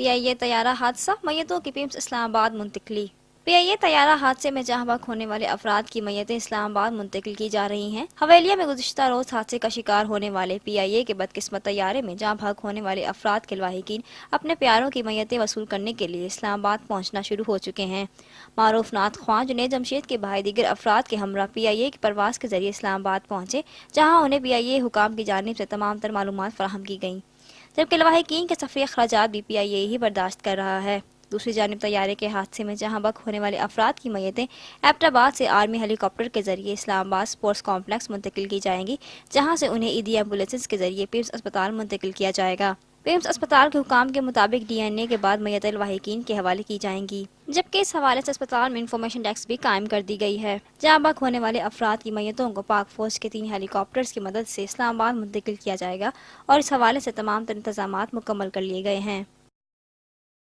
PIA طیارہ حادثہ، میتوں کی پیمز اسلام آباد منتقلی۔ PIA طیارہ حادثے میں جاں بحق ہونے والے افراد کی میتیں اسلام آباد منتقل کی جا رہی ہیں۔ حویلیہ میں گزشتہ روز حادثے کا شکار ہونے والے PIA کے بدقسمت طیارے میں جاں بحق ہونے والے افراد کے لواحقین اپنے پیاروں کی میتیں وصول کرنے کے لیے اسلام آباد پہنچنا شروع ہو چکے ہیں۔ معروف نعت خواں جنید جمشید کے بھائی دیگر افراد کے ہمراہ PIA کی پرواز کے ذریعے اسلام آباد پہنچے، جہاں انہیں PIA حکام کی جانب سے تمام تر معلومات فراہم کی گئیں، جبکہ لواحقین کے سفری اخراجات بھی PIA ہی برداشت کر رہا ہے۔ دوسری جانب طیارے کے حادثے میں جہاں بحق ہونے والے افراد کی میتیں ایبٹ آباد سے آرمی ہیلی کاپٹر کے ذریعے اسلام آباد اسپورٹس کمپلیکس منتقل کی جائیں گی، جہاں سے انہیں عیدی ایمبولینسز کے ذریعے پیمز اسپتال منتقل کیا جائے گا۔ پیمز اسپتال کے حکام کے مطابق DNA کے بعد میتیں لواحقین کے حوالے کی جائیں گی، جبکہ اس حوالے سے اسپتال میں انفارمیشن ڈیسک بھی قائم کر دی گئی ہے۔ جہاں بحق ہونے والے افراد کی میتوں کو پاک فوج کے 3 ہیلی کاپٹرز کی مدد سے اسلام آباد منتقل کیا جائے گا اور اس حوالے سے تمام تر انتظامات مکمل کر لیے گئے ہیں۔